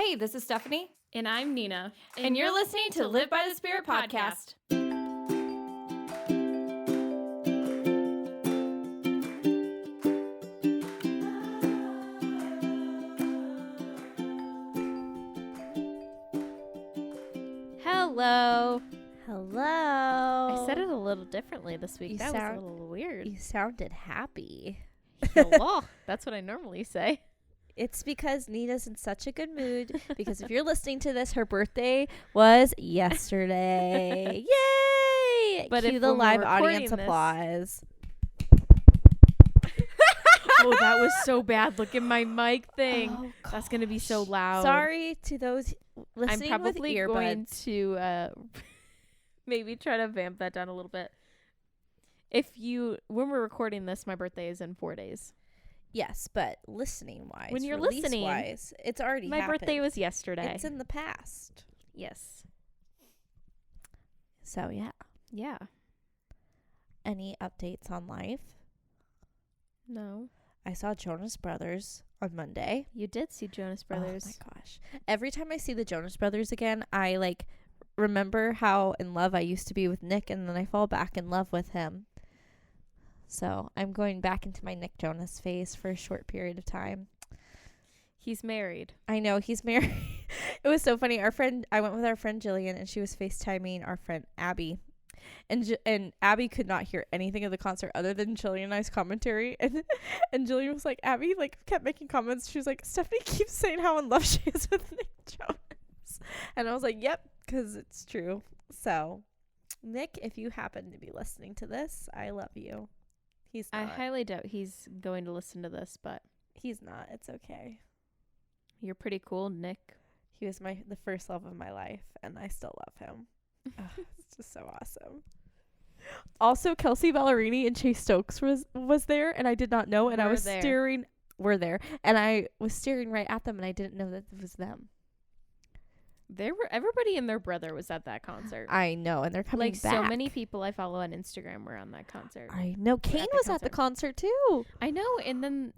Hey, this is Stephanie. And I'm Nina. And you're listening to Live by the Spirit podcast. Hello. Hello. I said it a little differently this week. That was a little weird. You sounded happy. Hello. That's what I normally say. It's because Nina's in such a good mood. Because if you're listening to this, her birthday was yesterday. Yay! But Cue if the when we're live recording audience this- applause. Oh, that was so bad. Look at my mic thing. Oh, That's going to be so loud. Sorry to those listening I'm probably with going earbuds. to maybe try to vamp that down a little bit. When we're recording this, my birthday is in 4 days. Yes, but listening wise, When you're release listening, wise, it's already My happened. birthday was yesterday. It's in the past. Yes. So yeah. Yeah. Any updates on life? No. I saw Jonas Brothers on Monday. You did see Jonas Brothers. Oh my gosh. Every time I see the Jonas Brothers again, I remember how in love I used to be with Nick, and then I fall back in love with him. So I'm going back into my Nick Jonas phase for a short period of time. He's married. I know he's married. It was so funny. I went with our friend Jillian, and she was FaceTiming our friend Abby. And Abby could not hear anything of the concert other than Jillian and I's commentary. And Jillian was like, Abby kept making comments. She was like, Stephanie keeps saying how in love she is with Nick Jonas. And I was like, yep, because it's true. So, Nick, if you happen to be listening to this, I love you. He's not. I highly doubt he's going to listen to this, but He's not. It's okay. you're pretty cool, Nick. He was the first love of my life, and I still love him. It's just so awesome. Also, Kelsey Ballerini and Chase Stokes was there, and I did not know, and I was staring. We're there, and I was staring right at them, and I didn't know that it was them. Everybody and their brother was at that concert. I know, and they're coming back. So many people I follow on Instagram were on that concert. I know. Kane was at the concert too. I know, and then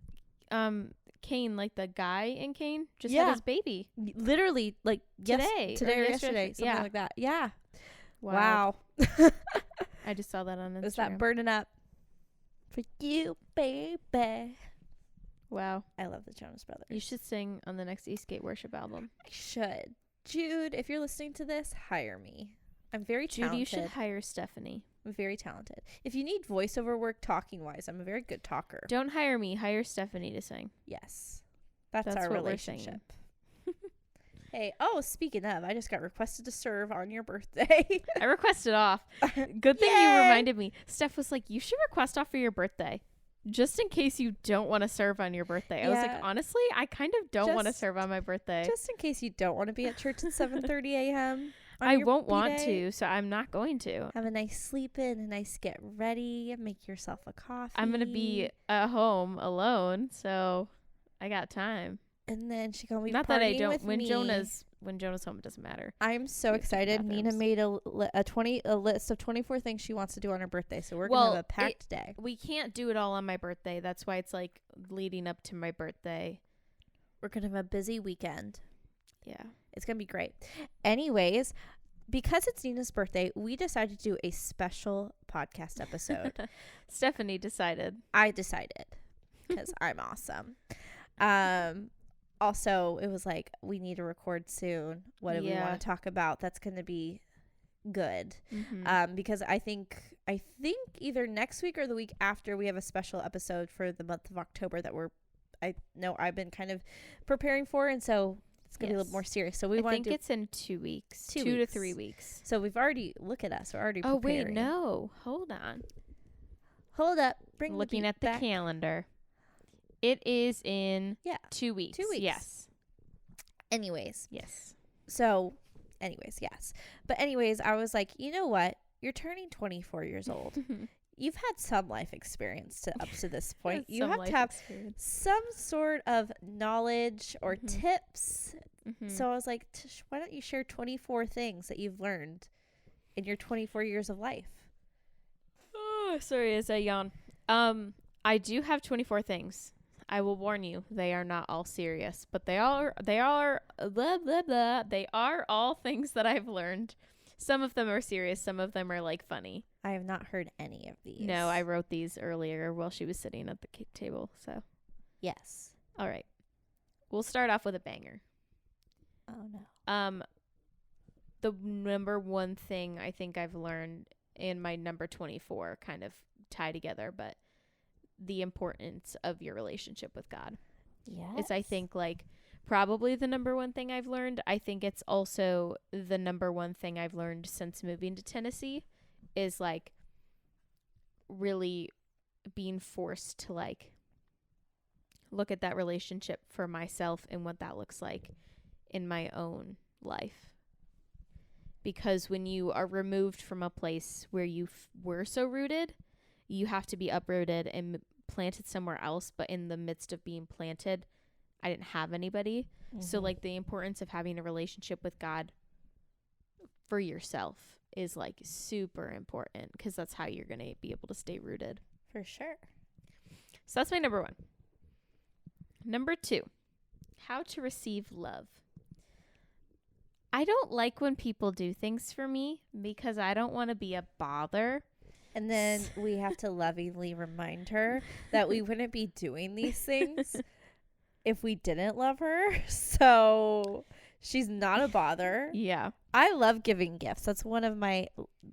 Kane, like the guy in Kane, just had his baby. Literally, today or yesterday, something like that. Yeah. Wow. I just saw that on Instagram. Is that burning up for you, baby? Wow. I love the Jonas Brothers. You should sing on the next Eastgate Worship album. I should. Jude, if you're listening to this, hire me. I'm very talented. Jude, you should hire Stephanie. I'm very talented. If you need voiceover work talking-wise, I'm a very good talker. Don't hire me. Hire Stephanie to sing. Yes. That's our what relationship. Hey, speaking of, I just got requested to serve on your birthday. I requested off. Good thing you reminded me. Steph was like, you should request off for your birthday. Just in case you don't want to serve on your birthday. I was like, honestly, I kind of don't want to serve on my birthday. Just in case you don't want to be at church at 7:30 a.m. I won't want to, so I'm not going to. Have a nice sleep in, a nice get ready, make yourself a coffee. I'm going to be at home alone, so I got time. And then she gonna be not partying that I don't. with when me. Jonah's home, it doesn't matter. I'm so excited. Nina made a list of 24 things she wants to do on her birthday. So we're gonna have a packed day. We can't do it all on my birthday. That's why it's like leading up to my birthday. We're gonna have a busy weekend. Yeah, it's gonna be great. Anyways, because it's Nina's birthday, we decided to do a special podcast episode. Stephanie decided. I decided because I'm awesome. Also, it was like, we need to record soon. What do we want to talk about? That's going to be good. Mm-hmm. Because I think either next week or the week after, we have a special episode for the month of October that I've been kind of preparing for. And so it's going to be a little more serious. So I think it's in 2 weeks, 2 to 3 weeks. So we've already, look at us. We're already preparing. Oh, wait, no. Hold on. Hold up. Looking at the calendar. It is in 2 weeks. 2 weeks. Yes. Anyways. Yes. So, yes. But anyways, I was like, you know what? You're turning 24 years old. You've had some life experience up to this point. You have to have some sort of knowledge or tips. Mm-hmm. So I was like, why don't you share 24 things that you've learned in your 24 years of life? Oh, sorry, as I yawn. I do have 24 things. I will warn you, they are not all serious, but they are blah, blah, blah. They are all things that I've learned. Some of them are serious. Some of them are like funny. I have not heard any of these. No, I wrote these earlier while she was sitting at the cake table. So, yes. All right. We'll start off with a banger. Oh, no. The number one thing I think I've learned in my number 24 kind of tie together, but the importance of your relationship with God. Yes. It's, I think, like, probably the number one thing I've learned. I think it's also the number one thing I've learned since moving to Tennessee is, like, really being forced to, like, look at that relationship for myself and what that looks like in my own life. Because when you are removed from a place where you were so rooted, you have to be uprooted and planted somewhere else. But in the midst of being planted, I didn't have anybody. Mm-hmm. So, like, the importance of having a relationship with God for yourself is, like, super important, because that's how you're going to be able to stay rooted. For sure. So that's my number one. Number 2, how to receive love. I don't like when people do things for me because I don't want to be a bother. And then we have to lovingly remind her that we wouldn't be doing these things if we didn't love her. So she's not a bother. Yeah. I love giving gifts. That's one of my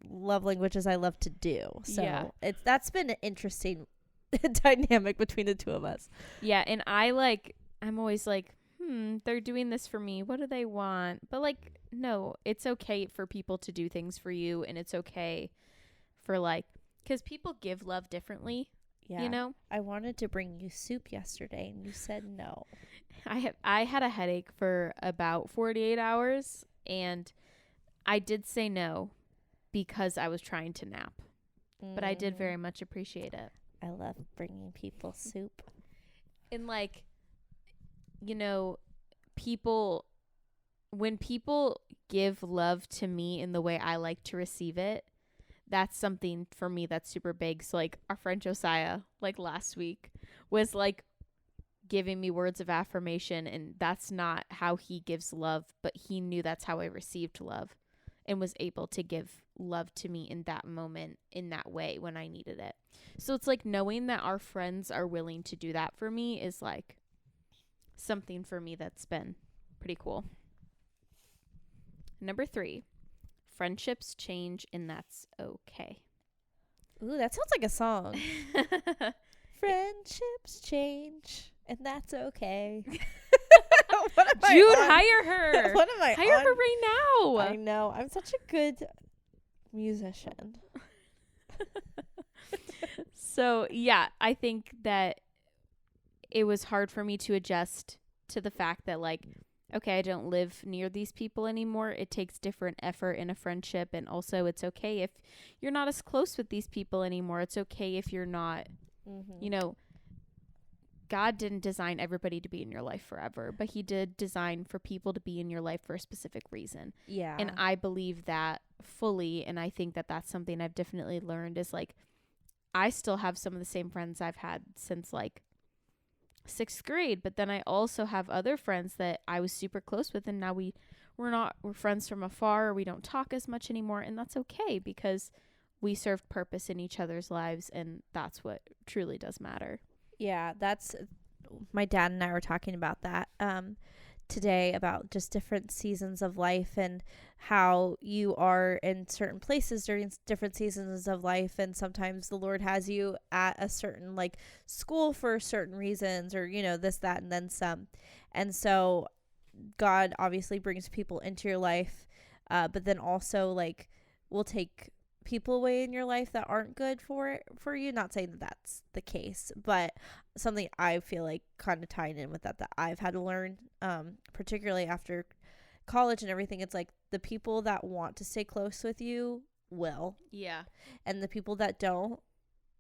love languages I love to do. So that's been an interesting dynamic between the two of us. Yeah. And I'm always like, they're doing this for me. What do they want? But, like, no, it's okay for people to do things for you. And it's okay for, like, because people give love differently. Yeah. You know? I wanted to bring you soup yesterday and you said no. I had a headache for about 48 hours and I did say no because I was trying to nap. But I did very much appreciate it. I love bringing people soup. And, like, you know, when people give love to me in the way I like to receive it, that's something for me that's super big. So, like, our friend Josiah, like, last week was, like, giving me words of affirmation, and that's not how he gives love, but he knew that's how I received love and was able to give love to me in that moment, in that way, when I needed it. So it's like knowing that our friends are willing to do that for me is, like, something for me that's been pretty cool. Number 3, friendships change and that's okay. Ooh, that sounds like a song. Friendships change and that's okay. Jude, hire her. What am I Hire her right now. I know. I'm such a good musician. So, yeah, I think that it was hard for me to adjust to the fact that, like, okay, I don't live near these people anymore. It takes different effort in a friendship. And also, it's okay if you're not as close with these people anymore. It's okay if you're not, you know, God didn't design everybody to be in your life forever, but he did design for people to be in your life for a specific reason. Yeah. And I believe that fully. And I think that that's something I've definitely learned is, like, I still have some of the same friends I've had since, like, 6th grade, but then I also have other friends that I was super close with, and now we're friends from afar. We don't talk as much anymore, and that's okay because we served purpose in each other's lives, and that's what truly does matter. Yeah, that's my dad and I were talking about that today, about just different seasons of life and how you are in certain places during different seasons of life, and sometimes the Lord has you at a certain, like, school for certain reasons, or, you know, this, that, and then some. And so God obviously brings people into your life, but then also, like, will take people away in your life that aren't good for you. Not saying that that's the case, but something I feel like kind of tying in with that I've had to learn, particularly after college and everything. It's like the people that want to stay close with you will. Yeah. And the people that don't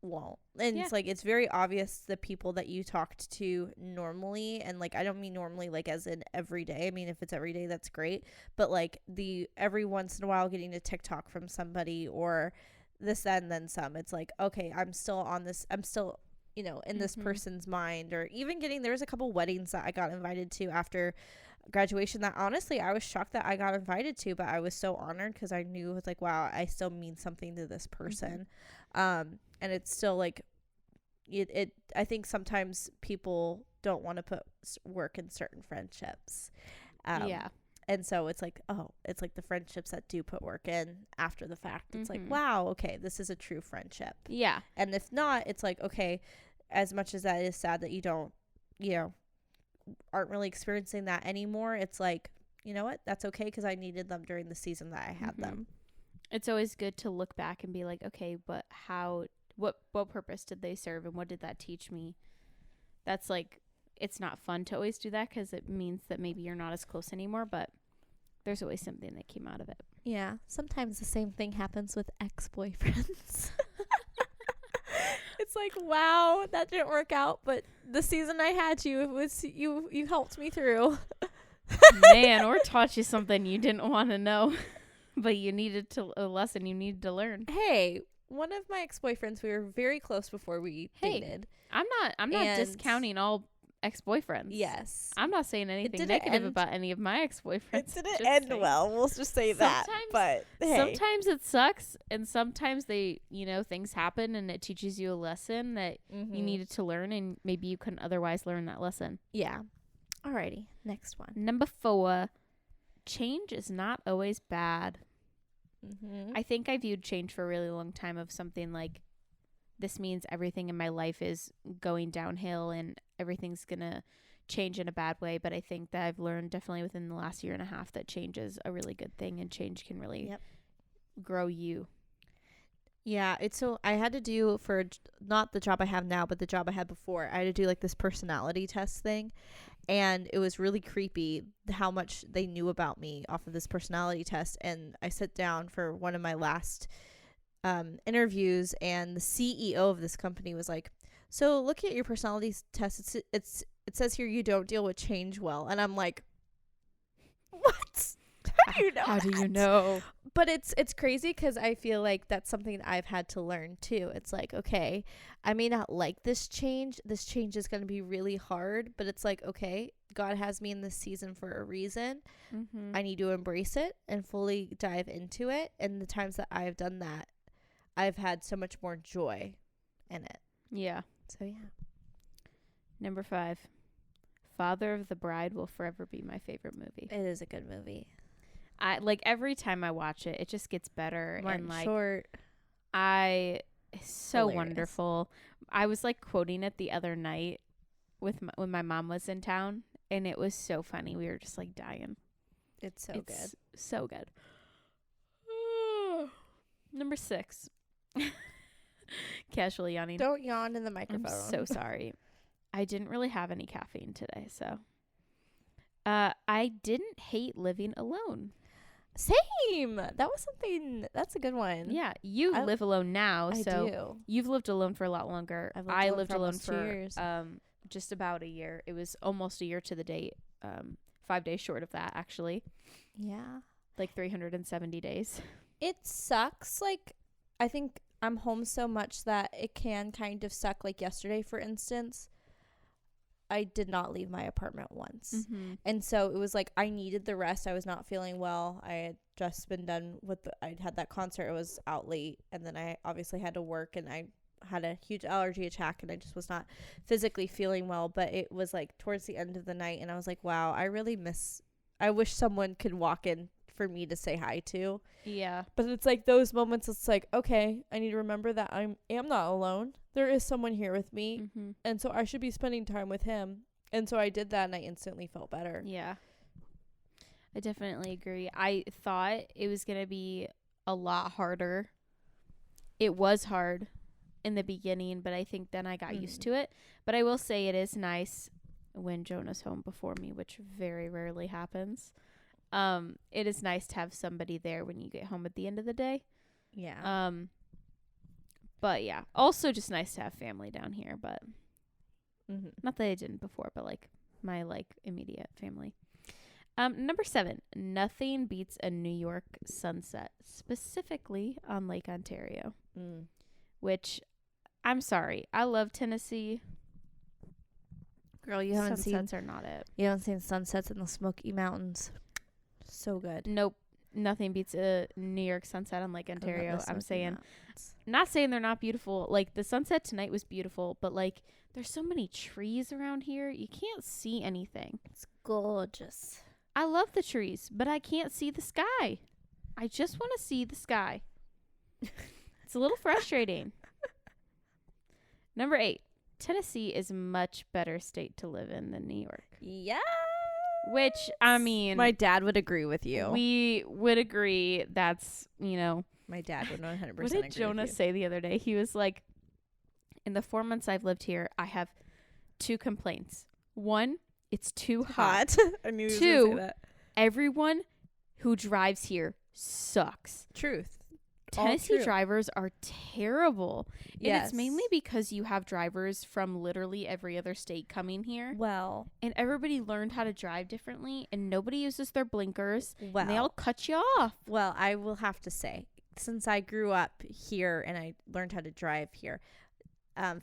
won't. And it's like, it's very obvious the people that you talked to normally, and, like, I don't mean normally like as in every day. I mean, if it's every day, that's great, but, like, the every once in a while getting a TikTok from somebody or this, that, and then some, it's like, okay, I'm still on this, I'm still, you know, in this person's mind. Or even there was a couple weddings that I got invited to after graduation that honestly I was shocked that I got invited to, but I was so honored because I knew it was like, wow, I still mean something to this person. And it's still like it I think sometimes people don't want to put work in certain friendships. And so it's like, oh, it's like the friendships that do put work in after the fact. It's like, wow, okay, this is a true friendship. Yeah. And if not, it's like, okay, as much as that is sad that you don't, you know, aren't really experiencing that anymore, it's like, you know what, that's okay, because I needed them during the season that I had them. It's always good to look back and be like, okay, but what purpose did they serve, and what did that teach me? That's like, it's not fun to always do that because it means that maybe you're not as close anymore, but there's always something that came out of it. Yeah, sometimes the same thing happens with ex-boyfriends. It's like, wow, that didn't work out, but the season I had you, it was you helped me through. Man, or taught you something you didn't want to know, but you needed a lesson you needed to learn. Hey, one of my ex-boyfriends, we were very close before we dated. I'm not discounting all ex-boyfriends. Yes. I'm not saying anything negative about any of my ex-boyfriends. It didn't end well. We'll just say that. But hey. Sometimes it sucks, and sometimes things happen and it teaches you a lesson that you needed to learn, and maybe you couldn't otherwise learn that lesson. Yeah. Alrighty. Next one. Number 4, change is not always bad. I think I viewed change for a really long time of something like, this means everything in my life is going downhill and everything's going to change in a bad way. But I think that I've learned definitely within the last year and a half that change is a really good thing, and change can really grow you. Yeah, I had to do for not the job I have now, but the job I had before. I had to do like this personality test thing, and it was really creepy how much they knew about me off of this personality test. And I sat down for one of my last interviews, and the CEO of this company was like, so looking at your personality test, it says here you don't deal with change well. And I'm like, what? How do you know? But it's crazy because I feel like that's something I've had to learn too. It's like, okay, I may not like this change is going to be really hard, but it's like, okay, God has me in this season for a reason. I need to embrace it and fully dive into it. And the times that I've done that, I've had so much more joy in it. Yeah. So, yeah. Number 5, Father of the Bride will forever be my favorite movie. It is a good movie. I like every time I watch it, it just gets better. Martin and like Short. It's so hilarious. Wonderful. I was like quoting it the other night when my mom was in town, and it was so funny. We were just like dying. It's good. So good. Number 6. Casually yawning. Don't yawn in the microphone. I'm so sorry. I didn't really have any caffeine today, so. I didn't hate living alone. Same. That's a good one. Yeah, you live alone now, so I do. You've lived alone for a lot longer. I lived alone for 2 years. Just about a year. It was almost a year to the date. 5 days short of that, actually. Yeah. Like 370 days. It sucks. Like, I think I'm home so much that it can kind of suck. Like yesterday, for instance, I did not leave my apartment once. And so it was like I needed the rest. I was not feeling well. I had just been done with I'd had that concert. It was out late, and then I obviously had to work, and I had a huge allergy attack, and I just was not physically feeling well. But it was like towards the end of the night, and I was like, wow, I wish someone could walk in for me to say hi to. Yeah. But it's like those moments, it's like, okay, I need to remember that I am not alone. There is someone here with me. And so I should be spending time with him. And so I did that, and I instantly felt better. Yeah. I definitely agree. I thought it was going to be a lot harder. It was hard in the beginning, but I think then I got used to it. But I will say it is nice when Jonah's home before me, which very rarely happens. It is nice to have somebody there when you get home at the end of the day. Yeah. But yeah, also just nice to have family down here, but not that I didn't before, but like my immediate family. Number 7, nothing beats a New York sunset, specifically on Lake Ontario, which I'm sorry. I love Tennessee. Girl, you haven't Sunsets are not it. you haven't seen sunsets in the Smoky Mountains. So good. Nope. Nothing beats a New York sunset on Lake Ontario. I'm saying, not saying they're not beautiful. Like, the sunset tonight was beautiful, but like, there's so many trees around here. You can't see anything. It's gorgeous. I love the trees, but I can't see the sky. I just want to see the sky. It's a little frustrating. Number 8. Tennessee is a much better state to live in than New York. Yeah. Which, I mean, My dad would agree with you. we would agree that's, My dad would 100% what agree did Jonah with you. say the other day? He was like, in the 4 months I've lived here, I have 2 complaints. 1, it's too hot. I knew he was 2, gonna say that. everyone who drives here sucks. Truth. Tennessee true. drivers are terrible. And Yes. it's mainly because you have drivers from literally every other state coming here. Well, And everybody learned how to drive differently. And nobody uses their blinkers. well, And they all cut you off. well, I will have to say, since I grew up here and I learned how to drive here,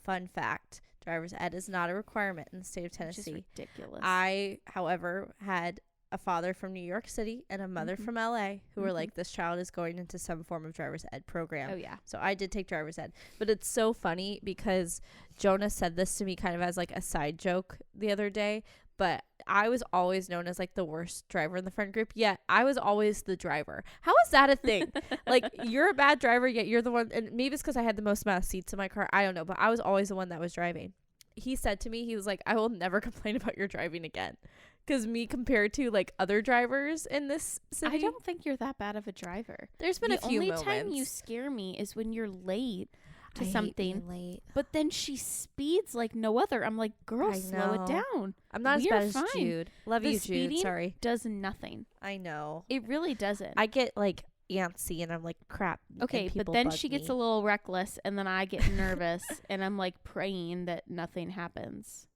fun fact, driver's ed is not a requirement in the state of Which Tennessee. is ridiculous. I, however, had a father from New York City and a mother Mhm. from LA who were Mhm. like, this child is going into some form of driver's ed program. Oh, yeah. So I did take driver's ed. But it's so funny because Jonah said this to me kind of as like a side joke the other day. But I was always known as like the worst driver in the friend group. Yet I was always the driver. How is that a thing? Like, you're a bad driver, yet you're the one. And maybe it's because I had the most amount of seats in my car. I don't know. But I was always the one that was driving. He said to me, he was like, I will never complain about your driving again. Because me compared to like other drivers in this city, I don't think you're that bad of a driver. there's been The a few only moments. time you scare me is when you're late to I hate something. being late. But then she speeds like no other. I'm like, girl, I slow it know. down. I'm not We as are bad as fine. Jude. Love The you, Jude. speeding- Sorry. Does nothing. I know. It really doesn't. I get like antsy and I'm like, crap. and Okay, but people then bug she gets me. a little reckless, and then I get nervous, and I'm like praying that nothing happens.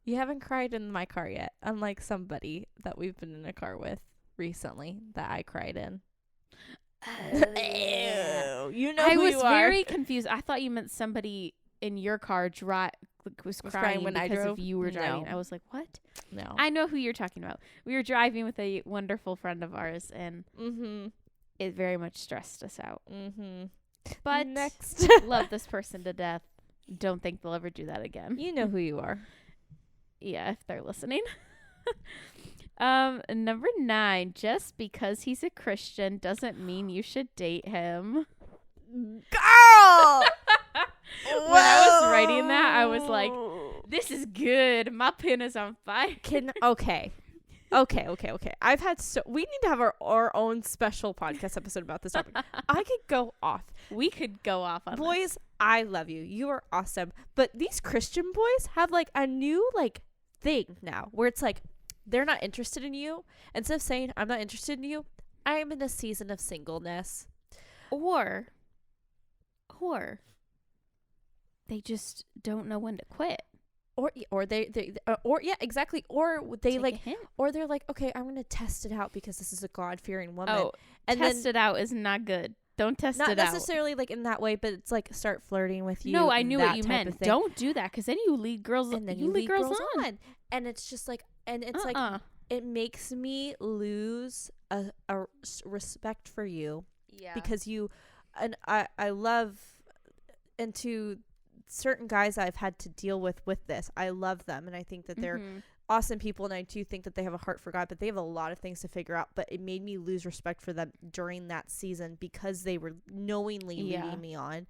You haven't cried in my car yet, unlike somebody that we've been in a car with recently that I cried in. You know I who was you are. very confused. I thought you meant somebody in your car was Was crying crying when I because drove? of you were driving. No. I was like, what? No. I know who you're talking about. We were driving with a wonderful friend of ours, and Mm-hmm. it very much stressed us out. Mm-hmm. But Next. love this person to death. Don't think they'll ever do that again. You know who you are. Yeah, if they're listening. Number 9, just because he's a Christian doesn't mean you should date him. Girl! When I was writing that, I was like, this is good. My pen is on fire. Okay. I've had we need to have our own special podcast episode about this topic. I could go off. We could go off on Boys, I love you. You are awesome. But these Christian boys have like a new like thing now where it's like they're not interested in you. Instead of saying I'm not interested in you, I am in a season of singleness. Or they just don't know when to quit. Or they or yeah, exactly. Or they Take a like hint. or they're like, okay, I'm going to test it out because this is a God-fearing woman. Oh, and test then it out is not good. Don't test not it out. necessarily like in that way, but it's like start flirting with you. No, I and knew that what you type meant. of thing. Don't do that, because then you lead girls. And then you lead girls on. And it's just like, and it's like, it makes me lose a respect for you yeah, because you, and I love, and to certain guys I've had to deal with this, I love them and I think that they're awesome people, and I do think that they have a heart for God, but they have a lot of things to figure out. But it made me lose respect for them during that season because they were knowingly leading me on,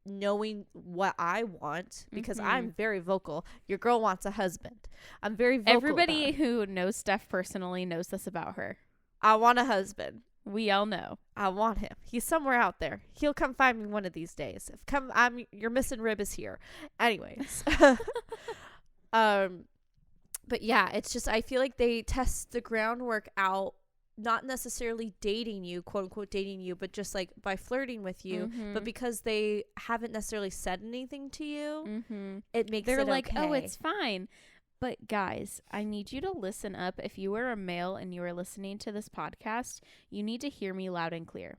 knowing what I want, because I'm very vocal. Your girl wants a husband. I'm very vocal. Everybody about it. who knows Steph personally knows this about her. I want a husband. We all know. I want him. He's somewhere out there. He'll come find me one of these days. Your missing rib is here. Anyways. But yeah, it's just, I feel like they test the groundwork out, not necessarily dating you, quote unquote dating you, but just like by flirting with you. But because they haven't necessarily said anything to you, it makes They're it like, okay. oh, it's fine. But guys, I need you to listen up. If you are a male and you are listening to this podcast, you need to hear me loud and clear.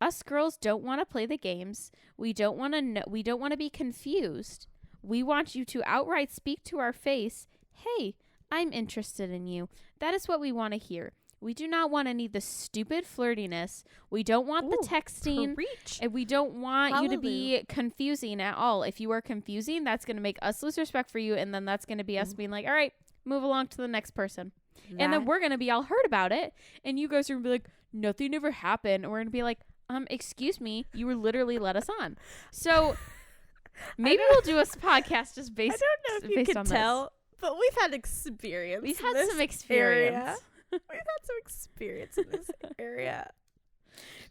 Us girls don't want to play the games. We don't want to know. We don't want to be confused. We want you to outright speak to our face, "Hey, I'm interested in you." That is what we want to hear. We do not want any of the stupid flirtiness. We don't want the texting. Preach. And we don't want you to be confusing at all. If you are confusing, that's going to make us lose respect for you. And then that's going to be us being like, all right, move along to the next person. And then we're going to be all hurt about it. And you guys are going to be like, nothing ever happened. And we're going to be like, excuse me, you were literally let us on. So maybe we'll do a podcast just based on I don't know if you can tell, but we've had experience. We've had some experience. We've had some experience in this area.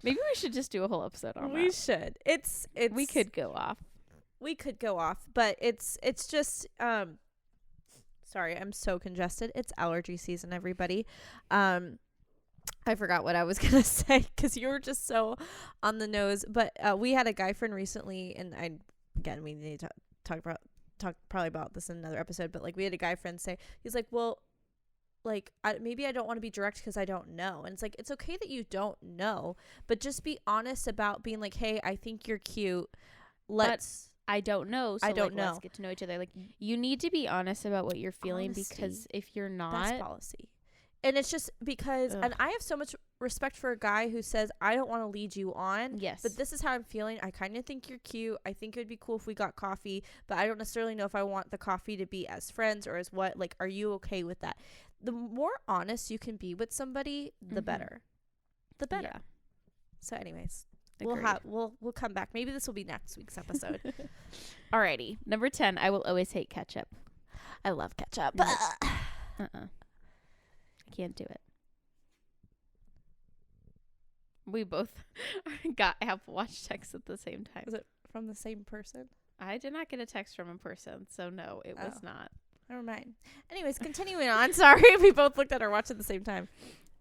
Maybe we should just do a whole episode on that. We should. It's we could go off. We could go off, but it's just sorry, I'm so congested. It's allergy season, everybody. I forgot what I was going to say because you were just so on the nose. But we had a guy friend recently, and we need to talk probably about this in another episode. But like, we had a guy friend say, he's like, well, like, maybe I don't want to be direct because I don't know. And it's like, it's okay that you don't know, but just be honest about being like, hey, I think you're cute. I don't know. So I don't know. Let's get to know each other. Like, you need to be honest about what you're feeling, because if you're not, that's policy. And it's just because, and I have so much respect for a guy who says, I don't want to lead you on. Yes. But this is how I'm feeling. I kind of think you're cute. I think it would be cool if we got coffee, but I don't necessarily know if I want the coffee to be as friends or as what. Like, are you okay with that? The more honest you can be with somebody, the better. The better. Yeah. So anyways, agreed. we'll come back. Maybe this will be next week's episode. Alrighty. Number 10, I will always hate ketchup. I love ketchup. Nope. I can't do it. We both got Apple Watch texts at the same time. Was it from the same person? I did not get a text from a person, so no, it was not. Never mind. Anyways, continuing on. Sorry, we both looked at our watch at the same time.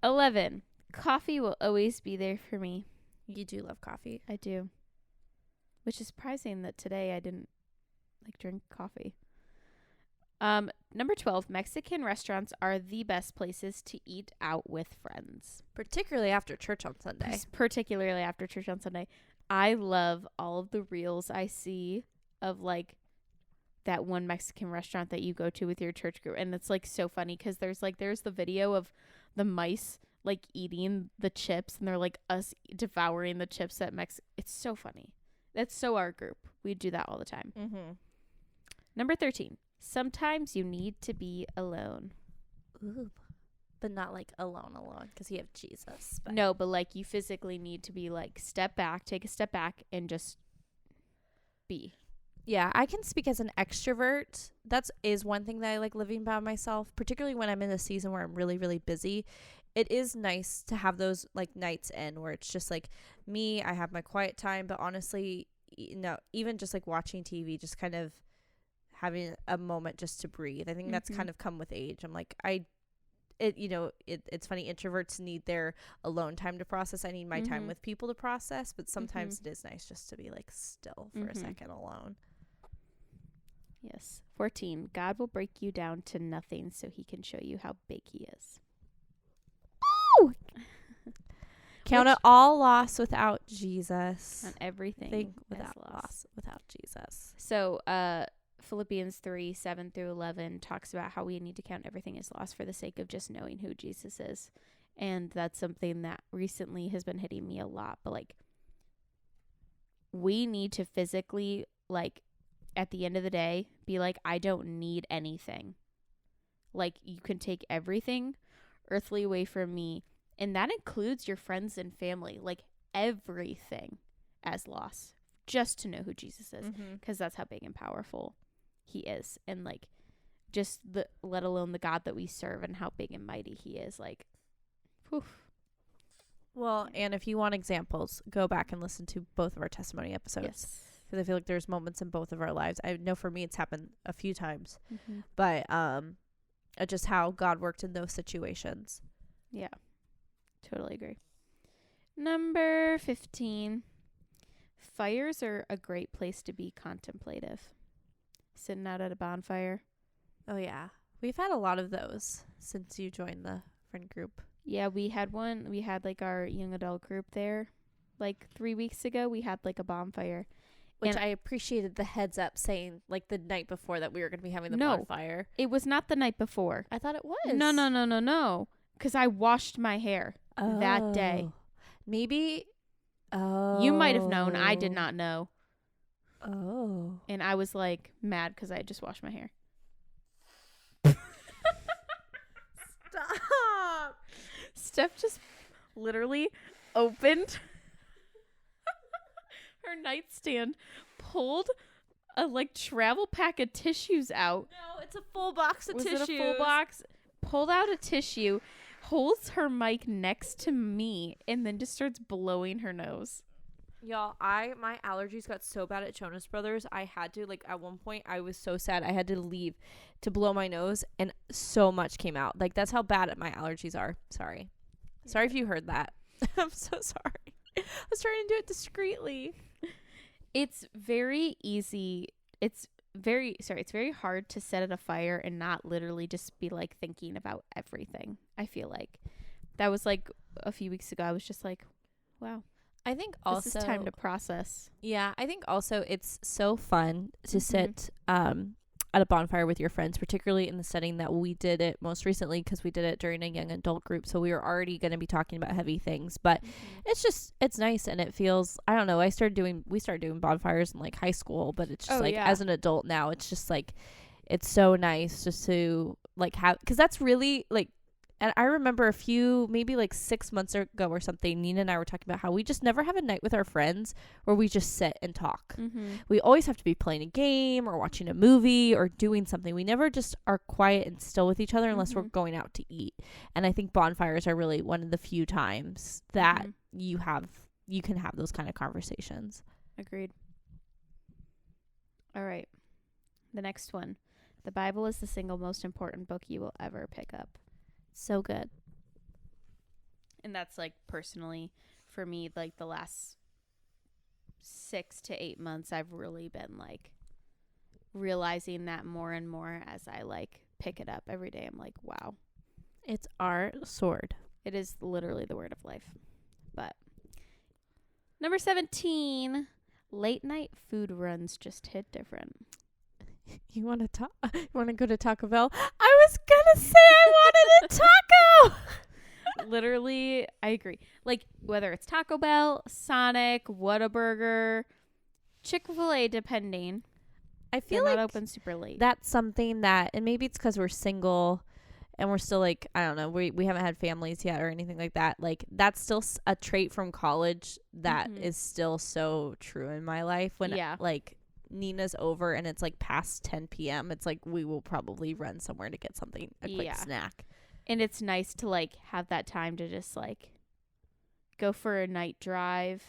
11. Coffee will always be there for me. You do love coffee. I do. Which is surprising that today I didn't drink coffee. Number 12, Mexican restaurants are the best places to eat out with friends. Particularly after church on Sunday. Particularly after church on Sunday. I love all of the reels I see of like that one Mexican restaurant that you go to with your church group. And it's like so funny because there's the video of the mice like eating the chips, and they're like us devouring the chips at It's so funny. That's so our group. We do that all the time. Mm-hmm. Number 13. Sometimes you need to be alone. Ooh. But not like alone because you have Jesus. But. No, but like you physically need to be like take a step back and just be. Yeah, I can speak as an extrovert. That is one thing that I like living by myself, particularly when I'm in a season where I'm really, really busy. It is nice to have those like nights in where it's just like me, I have my quiet time, but honestly, even just like watching TV, just kind of having a moment just to breathe. I think that's kind of come with age. I'm like, it's funny. Introverts need their alone time to process. I need my time with people to process, but sometimes it is nice just to be like still for a second alone. Yes. 14. God will break you down to nothing so he can show you how big he is. Woo! Count it all loss without Jesus. And everything without loss without Jesus. So, Philippians 3:7-11 talks about how we need to count everything as loss for the sake of just knowing who Jesus is. And that's something that recently has been hitting me a lot. But like, we need to physically, like, at the end of the day, be like, I don't need anything. Like, you can take everything earthly away from me. And that includes your friends and family, like everything as loss, just to know who Jesus is. Because that's how big and powerful he is. And like, just let alone the God that we serve and how big and mighty he is. Like, whew. Well, and if you want examples, go back and listen to both of our testimony episodes. Yes. Because I feel like there's moments in both of our lives. I know for me it's happened a few times. But just how God worked in those situations. Yeah. Totally agree. Number 15. Fires are a great place to be contemplative. Sitting out at a bonfire. Oh, yeah. We've had a lot of those since you joined the friend group. Yeah, we had one. We had like our young adult group there. like 3 weeks ago, we had like a bonfire. Which And I appreciated the heads up saying like the night before that we were going to be having the No. bonfire. It was not the night before. I thought it was. No. Because I washed my hair that day. Oh. Maybe. Oh. You might have known. I did not know. Oh. And I was like mad because I had just washed my hair. Stop. Steph just literally opened her nightstand, pulled a like travel pack of tissues out. No, it's a full box of Was tissues. it a full box? Pulled out a tissue, holds her mic next to me, and then just starts blowing her nose. Y'all, my allergies got so bad at Jonas Brothers. I had to, like, at one point, I was so sad. I had to leave to blow my nose, and so much came out. Like, that's how bad my allergies are. Sorry. Sorry if you heard that. I'm so sorry. I was trying to do it discreetly. It's very easy. It's very hard to set at a fire and not literally just be like thinking about everything. I feel like that was like a few weeks ago. I was just like, wow, I think also this is time to process. Yeah, I think also it's so fun to sit at a bonfire with your friends, particularly in the setting that we did it most recently, because we did it during a young adult group, so we were already going to be talking about heavy things, but it's nice, and it feels, I don't know, we started doing bonfires in like high school, but it's just as an adult now, it's just like, it's so nice just to like have, because that's really like, and I remember maybe like 6 months ago or something, Nina and I were talking about how we just never have a night with our friends where we just sit and talk. We always have to be playing a game or watching a movie or doing something. We never just are quiet and still with each other unless we're going out to eat. And I think bonfires are really one of the few times that you can have those kind of conversations. Agreed. All right. The next one. The Bible is the single most important book you will ever pick up. So good. And that's like personally for me, like the last 6 to 8 months, I've really been like realizing that more and more as I like pick it up every day. I'm like, wow, it's our sword. It is literally the word of life. But number 17, late night food runs just hit different. You want to go to Taco Bell? I was gonna say I wanted a taco. Literally, I agree. Like whether it's Taco Bell, Sonic, Whataburger, Chick-fil-A, depending. I feel they're like not open super late. That's something that, and maybe it's because we're single and we're still like, I don't know, we haven't had families yet or anything like that. Like that's still a trait from college that is still so true in my life. When like Nina's over and it's like past 10 p.m. It's like we will probably run somewhere to get something, a quick snack. And it's nice to like have that time to just like go for a night drive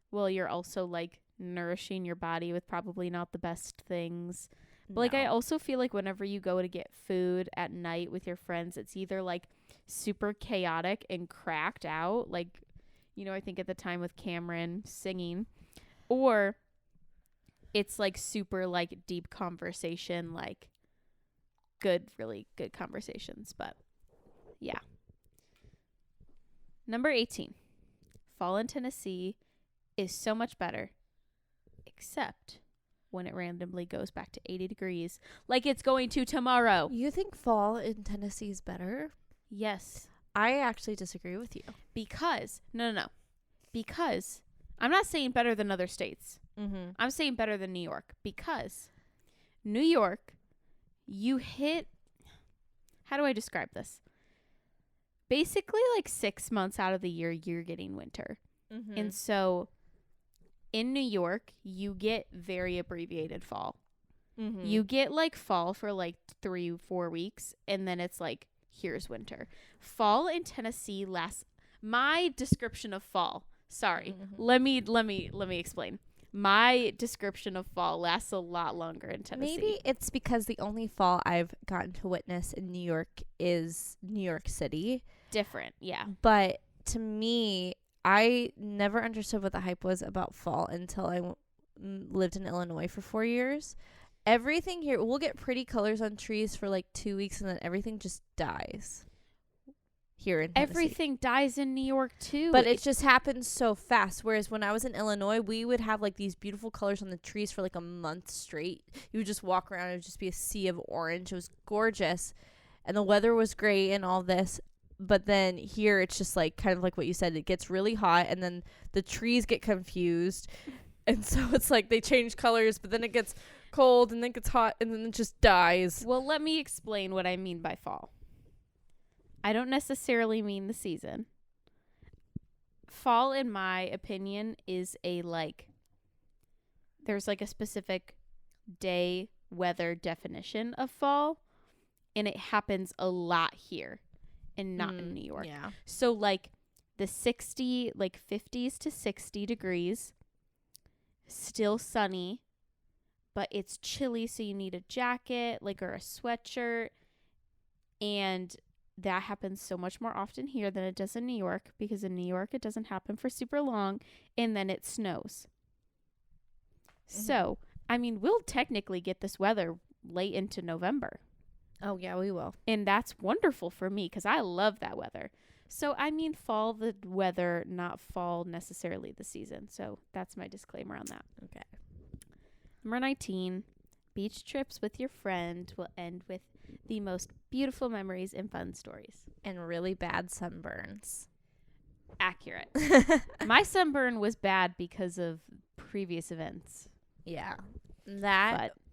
while you're also like nourishing your body with probably not the best things. But like I also feel like whenever you go to get food at night with your friends, it's either like super chaotic and cracked out, like, you know, I think at the time with Cameron singing, or it's like super like deep conversation, like really good conversations. But yeah. Number 18. Fall in Tennessee is so much better, except when it randomly goes back to 80 degrees like it's going to tomorrow. You think fall in Tennessee is better? Yes. I actually disagree with you. Because, no. Because I'm not saying better than other states. I'm saying better than New York, because New York, you hit, how do I describe this? Basically like 6 months out of the year, you're getting winter. And so in New York, you get very abbreviated fall. You get like fall for like 3-4 weeks, and then it's like, here's winter. Fall in Tennessee lasts, my description of fall, sorry, let me explain. My description of fall lasts a lot longer in Tennessee. Maybe it's because the only fall I've gotten to witness in New York is New York City. Different, yeah. But to me, I never understood what the hype was about fall until I lived in Illinois for 4 years. Everything here, we'll get pretty colors on trees for like 2 weeks, and then everything just dies. here in Tennessee. Everything dies in New York too. But it just happens so fast. Whereas when I was in Illinois, we would have like these beautiful colors on the trees for like a month straight. You would just walk around and it would just be a sea of orange. It was gorgeous. And the weather was great and all this. But then here it's just like kind of like what you said. It gets really hot and then the trees get confused. And so it's like they change colors, but then it gets cold and then it gets hot and then it just dies. Well, let me explain what I mean by fall. I don't necessarily mean the season. Fall, in my opinion, is there's like a specific day weather definition of fall, and it happens a lot here and not in New York. Yeah. So like the 50s to 60 degrees, still sunny, but it's chilly, so you need a jacket, or a sweatshirt, and that happens so much more often here than it does in New York, because in New York it doesn't happen for super long, and then it snows. Mm-hmm. So, I mean, we'll technically get this weather late into November. Oh, yeah, we will. And that's wonderful for me, because I love that weather. So, I mean fall the weather, not fall necessarily the season. So, that's my disclaimer on that. Okay. Number 19, beach trips with your friend will end with the most beautiful memories and fun stories. And really bad sunburns. Accurate. My sunburn was bad because of previous events. Yeah.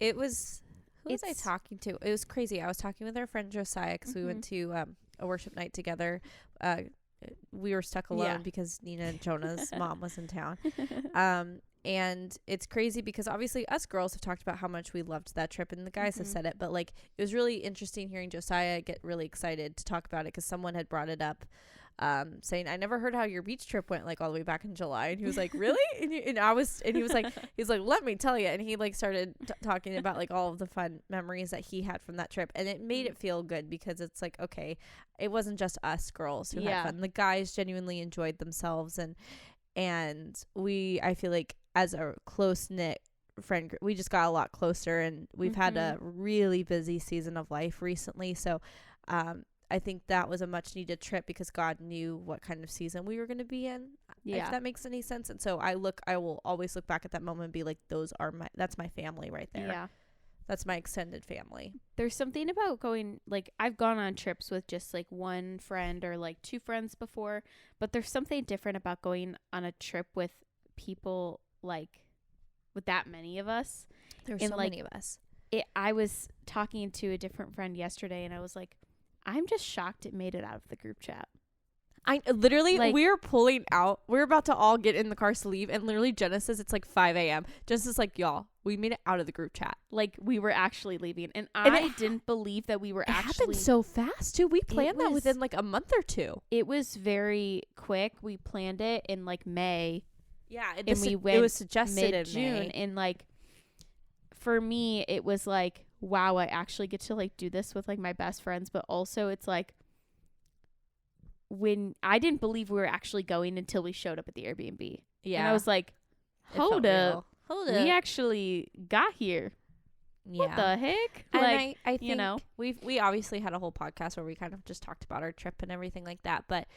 It was... Who was I talking to? It was crazy. I was talking with our friend Josiah because we went to a worship night together. We were stuck alone because Nina and Jonah's mom was in town. And it's crazy because obviously us girls have talked about how much we loved that trip, and the guys have said it, but it was really interesting hearing Josiah get really excited to talk about it because someone had brought it up, saying, I never heard how your beach trip went all the way back in July. And he was like, really? And he was like, let me tell you. And he started talking about all of the fun memories that he had from that trip. And it made it feel good because it's okay, it wasn't just us girls who had fun. The guys genuinely enjoyed themselves. And I feel like as a close knit friend group, we just got a lot closer, and we've had a really busy season of life recently. So, I think that was a much needed trip because God knew what kind of season we were going to be in. Yeah. If that makes any sense. And so I will always look back at that moment and be like, that's my family right there. Yeah. That's my extended family. There's something about going, I've gone on trips with just one friend or two friends before, but there's something different about going on a trip with people with that many of us. There's so many of us. I was talking to a different friend yesterday, and I was like, I'm just shocked it made it out of the group chat. I literally, we're pulling out. We're about to all get in the cars to leave, and literally Jenna says it's 5 a.m. Jenna says y'all, we made it out of the group chat. We were actually leaving, and I didn't believe that we were actually. It happened so fast too. We planned that within a month or two. It was very quick. We planned it in May. Yeah, and we went. It was suggested mid-June, and for me, it was wow, I actually get to do this with my best friends, but also it's when I didn't believe we were actually going until we showed up at the Airbnb. Yeah. And I was like, hold up. We actually got here. Yeah. What the heck? And I think we obviously had a whole podcast where we kind of just talked about our trip and everything like that, but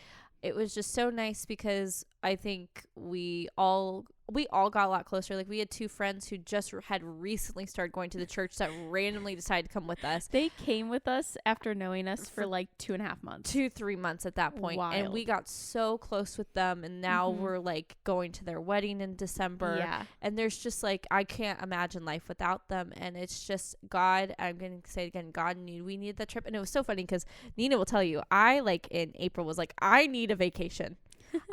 it was just so nice because I think we all got a lot closer. We had two friends who just had recently started going to the church that randomly decided to come with us. They came with us after knowing us for 2.5 months. 2-3 months at that point. Wild. And we got so close with them, and now we're going to their wedding in December. Yeah. And there's just I can't imagine life without them. And it's just God, I'm going to say it again, we needed that trip. And it was so funny because Nina will tell you, I in April was I need a vacation.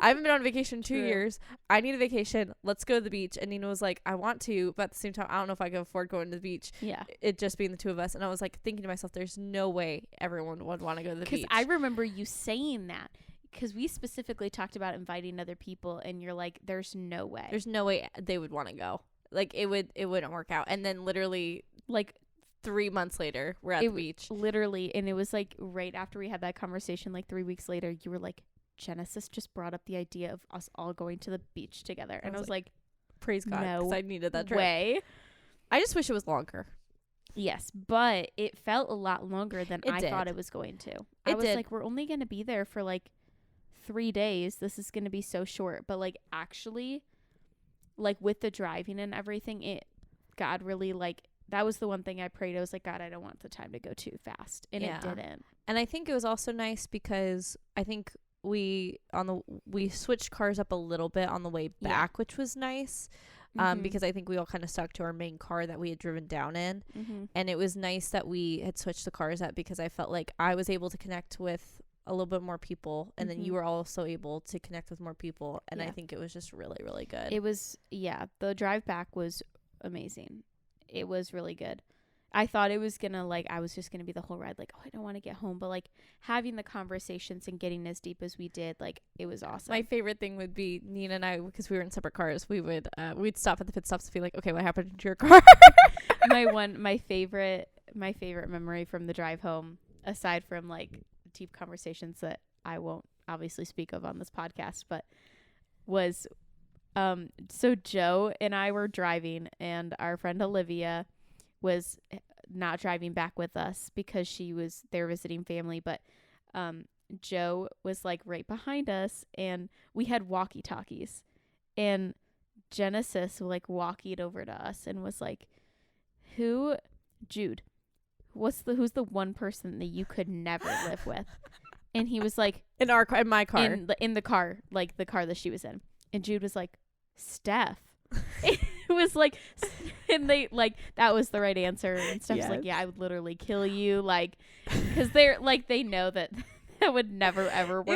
I haven't been on vacation in 2 years. I need a vacation. Let's go to the beach. And Nina was like, I want to, but at the same time, I don't know if I can afford going to the beach. Yeah. It just being the two of us. And I was thinking to myself, there's no way everyone would want to go to the beach. Because I remember you saying that. Because we specifically talked about inviting other people, and you're like, there's no way. There's no way they would want to go. It wouldn't work out. And then literally 3 months later, we're at the beach. Literally. And it was right after we had that conversation, 3 weeks later, you were like, Genesis just brought up the idea of us all going to the beach together. And I was like, praise God, because I needed that trip. Way. I just wish it was longer. Yes, but it felt a lot longer than It I did. thought it was going to. I It was did. like, we're only going to be there for like 3 days. This is going to be so short. But like actually, like with the driving and everything, God really like, that was the one thing I prayed. I was like, God, I don't want the time to go too fast. And Yeah. it didn't. And I think it was also nice because I think we switched cars up a little bit on the way Yeah. back, which was nice. Mhm. Because I think we all kind of stuck to our main car that we had driven down in. And it was nice that we had switched the cars up because I felt like I was able to connect with a little bit more people, and then you were also able to connect with more people, and I Yeah. think it was just really, really good. It was, the drive back was amazing. It was really good. I thought it was gonna like, I was just gonna be the whole ride like, oh, I don't want to get home, but like having the conversations and getting as deep as we did, like it was awesome. My favorite thing would be Nina and I, because we were in separate cars, we'd stop at the pit stops and be like, okay, what happened to your car? my favorite memory from the drive home, aside from like deep conversations that I won't obviously speak of on this podcast, but was so Joe and I were driving, and our friend Olivia was not driving back with us because they were visiting family, but Joe was like right behind us, and we had walkie-talkies, and Genesis like walkied over to us and was like, Jude, who's the one person that you could never live with? And he was like, in my car. in the car, like the car that she was in. And Jude was like, Steph. It was like, and they like, that was the right answer. And Steph's like, yeah, I would literally kill you. Like, because they're like, they know that would never ever work.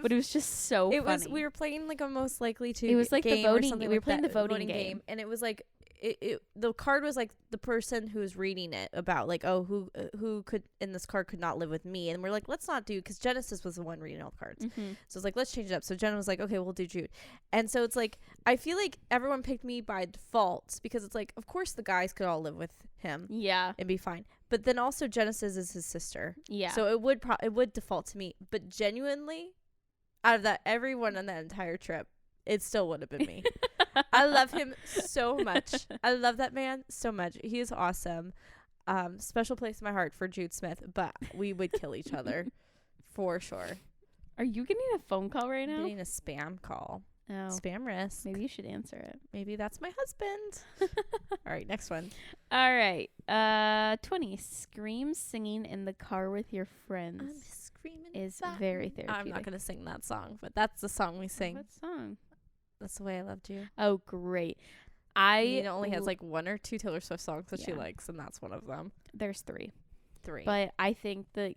But it was just so funny. We were playing like a most likely to. It was like the voting. We were playing the voting game. And it was like, the card was like the person who was reading it about like, oh, who could in this card could not live with me, and we're like, let's not do, because Genesis was the one reading all the cards. So it's like, let's change it up. So Jen was like, okay, we'll do Jude. And so it's like, I feel like everyone picked me by default, because it's like, of course the guys could all live with him, and be fine, but then also Genesis is his sister, so it would default to me. But genuinely, out of that everyone on that entire trip, it still would have been me. I love him so much. I love that man so much. He is awesome. Special place in my heart for Jude Smith, but we would kill each other for sure. Are you getting a phone call right now? I'm getting a spam call. Oh, Spam risk. maybe you should answer it. Maybe that's my husband. All right, next one. All right. 20. Scream singing in the car with your friends. I'm screaming is very therapeutic. I'm not going to sing that song, but that's the song we sing. What song? That's The Way I Loved You. Oh, great. Nina only has like one or two Taylor Swift songs that she likes, and that's one of them. There's 3. Three. But I think that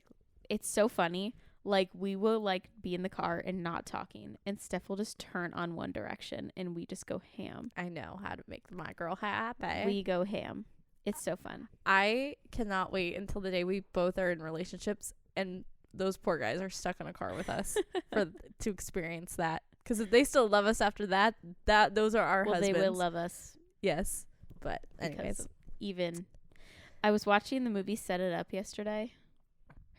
it's so funny. Like, we will like be in the car and not talking, and Steph will just turn on One Direction, and we just go ham. I know how to make my girl happy. We go ham. It's so fun. I cannot wait until the day we both are in relationships and those poor guys are stuck in a car with us to experience that. Because if they still love us after that those are our husbands. They will love us. Yes. But anyways. I was watching the movie Set It Up yesterday.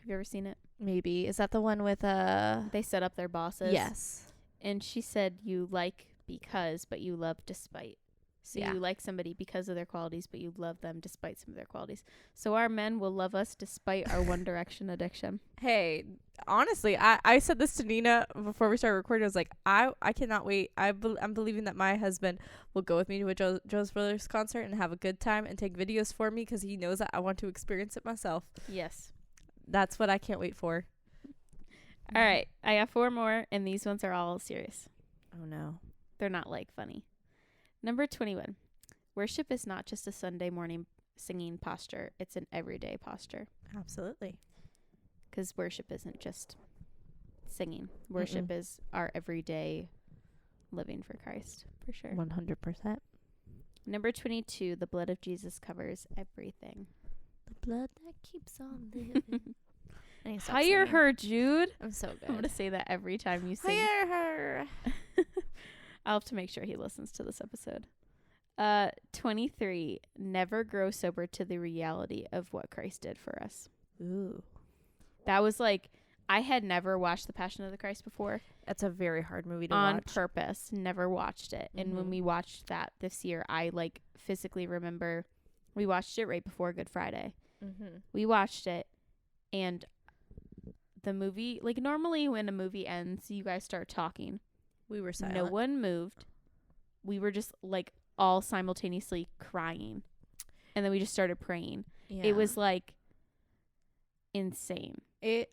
Have you ever seen it? Maybe. Is that the one with They set up their bosses? Yes. And she said you like because, but you love despite. So you like somebody because of their qualities, but you love them despite some of their qualities. So our men will love us despite our One Direction addiction. Hey, honestly, I said this to Nina before we started recording. I was like, I cannot wait. I'm believing that my husband will go with me to a Jonas Brothers concert and have a good time and take videos for me, because he knows that I want to experience it myself. Yes. That's what I can't wait for. All right. I have 4 more, and these ones are all serious. Oh, no. They're not like funny. Number 21. Worship is not just a Sunday morning singing posture. It's an everyday posture. Absolutely. Because worship isn't just singing. Worship is our everyday living for Christ, for sure. 100%. Number 22. The blood of Jesus covers everything. The blood that keeps on living. Hire her, Jude. I'm so good. I'm going to say that every time you sing. Hire her. I'll have to make sure he listens to this episode. 23. Never grow sober to the reality of what Christ did for us. Ooh. That was like, I had never watched The Passion of the Christ before. That's a very hard movie to watch. On watch. purpose. Never watched it. And when we watched that this year, I like physically remember We watched it right before Good Friday. Mm-hmm. We watched it, and the movie, like, normally when a movie ends, you guys start talking. We were silent. No one moved. We were just, like, all simultaneously crying. And then we just started praying. Yeah. It was, like, insane.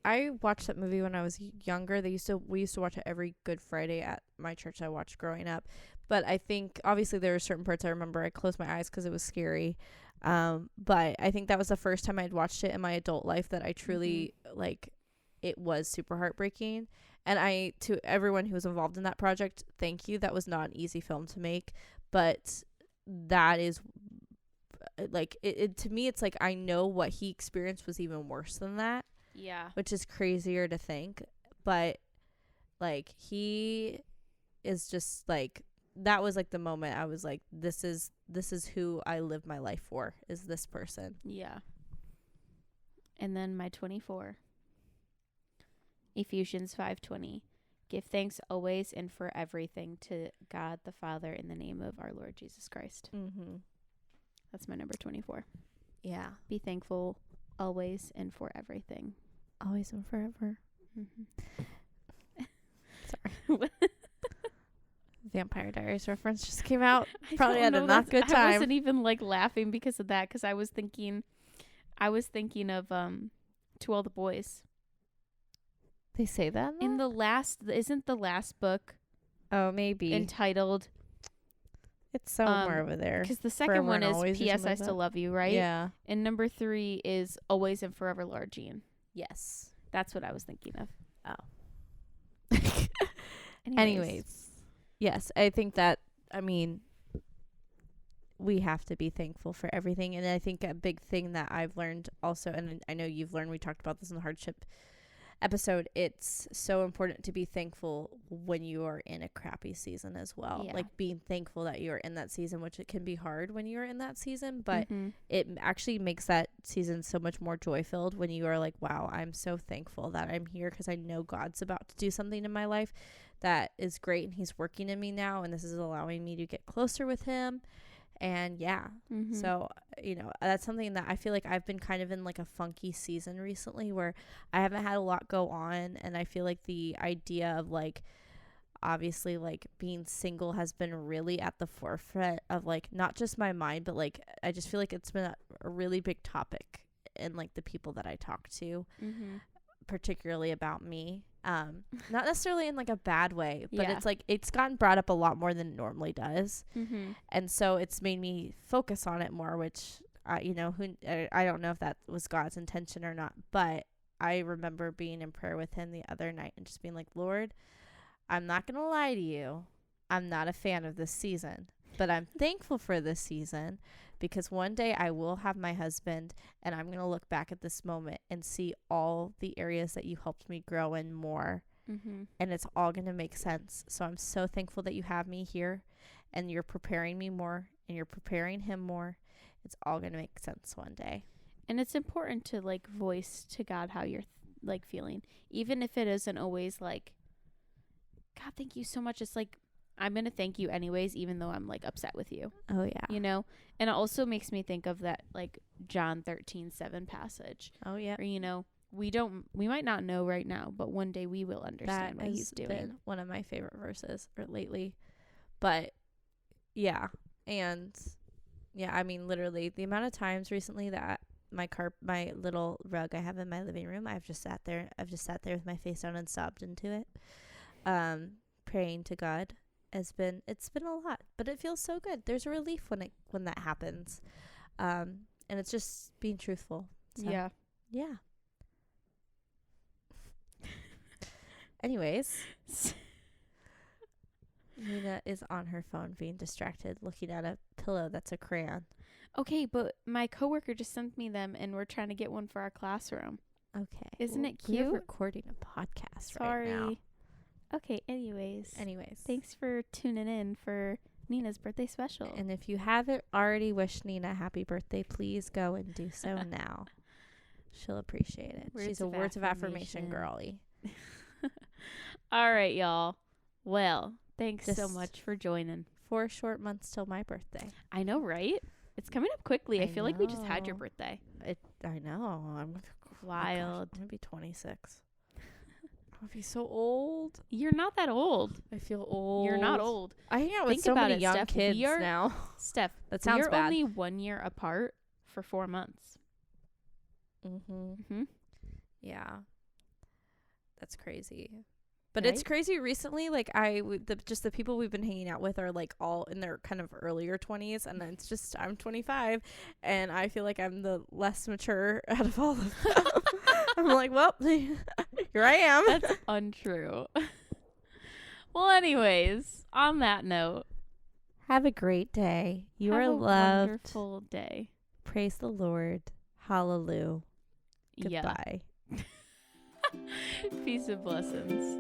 I watched that movie when I was younger. We used to watch it every Good Friday at my church I watched growing up. But I think obviously there were certain parts I remember I closed my eyes because it was scary. But I think that was the first time I'd watched it in my adult life that I truly like. It was super heartbreaking. And to everyone who was involved in that project, thank you. That was not an easy film to make, but that is like it to me. It's like I know what he experienced was even worse than that. Yeah. Which is crazier to think, but like he is just like that was like the moment I was like this is who I live my life for, is this person. Yeah. And then my 24. Ephesians 5:20. Give thanks always and for everything to God the Father in the name of our Lord Jesus Christ. Mm-hmm. That's my number 24. Yeah. Be thankful always and for everything. Always and forever. Mm-hmm. Sorry. Vampire Diaries reference just came out. I Probably don't had a know, not good I time. wasn't even like laughing because of that, because I was thinking of To All the Boys. They say that In the last, isn't the last book oh, maybe entitled? it's somewhere over there. Because the second Forever one and is Always or P.S. something I like Still that? Love You, right? Yeah. And number 3 is Always and Forever, Lord Jean. Yes. That's what I was thinking of. Oh. Anyways. Yes, I think that, I mean, we have to be thankful for everything. And I think a big thing that I've learned also, and I know you've learned, we talked about this in the hardship episode, it's so important to be thankful when you are in a crappy season as well. Yeah. Like being thankful that you're in that season, which it can be hard when you're in that season, but Mhm. it actually makes that season so much more joy filled when you are like, wow, I'm so thankful that I'm here because I know God's about to do something in my life that is great, and he's working in me now, and this is allowing me to get closer with him. And yeah, Mhm. so, you know, that's something that I feel like I've been kind of in like a funky season recently where I haven't had a lot go on. And I feel like the idea of like, obviously like being single has been really at the forefront of like, not just my mind, but like, I just feel like it's been a really big topic in like the people that I talk to, Mhm. particularly about me. Not necessarily in like a bad way, but Yeah. it's like it's gotten brought up a lot more than it normally does. Mhm. And so it's made me focus on it more, which, you know, I don't know if that was God's intention or not, but I remember being in prayer with him the other night and just being like, Lord, I'm not going to lie to you. I'm not a fan of this season, but I'm thankful for this season because one day I will have my husband and I'm going to look back at this moment and see all the areas that you helped me grow in more. Mhm. And it's all going to make sense. So I'm so thankful that you have me here and you're preparing me more and you're preparing him more. It's all going to make sense one day. And it's important to like voice to God how you're like feeling, even if it isn't always like, God, thank you so much. It's like, I'm going to thank you anyways, even though I'm like upset with you, Oh, yeah. you know? And it also makes me think of that like John 13:7 passage Oh, yeah. where, you know, we might not know right now, but one day we will understand what he's doing. Been one of my favorite verses lately. But yeah. And yeah, I mean, literally the amount of times recently that my little rug I have in my living room, I've just sat there with my face down and sobbed into it. Praying to God it's been a lot, but it feels so good. There's a relief when that happens. And it's just being truthful. So, Yeah. Yeah. Anyways, Nina is on her phone being distracted, looking at a pillow that's a crayon. Okay, but my coworker just sent me them and we're trying to get one for our classroom. Okay. Isn't it We're cute? recording a podcast Sorry. right now. Okay, anyways. Anyways. Thanks for tuning in for Nina's birthday special. And if you haven't already wished Nina happy birthday, please go and do so now. She'll appreciate it. She's a words of affirmation girly. All right, y'all. Well, thanks so Just much for joining. 4 short months till my birthday. I know, right? It's coming up quickly. I I feel like we just had your know. birthday. I know. I'm Wild. I'm gonna be 26. I'm gonna be so old. You're not that old. I feel old. You're not old. I hang out with Think so about many it, young Steph. kids We are- now. Steph, That sounds we're bad. only 1 year apart for 4 months. Mm-hmm. Yeah. That's crazy. But Right? it's crazy recently. Like just the people we've been hanging out with are like all in their kind of earlier 20s, and it's just I'm 25, and I feel like I'm the less mature out of all of them. I'm like, well, here I am. That's untrue. Well, anyways, on that note, Have a great day. You have are a loved. wonderful day. Praise the Lord. Hallelujah. Yeah. Goodbye. Peace and blessings.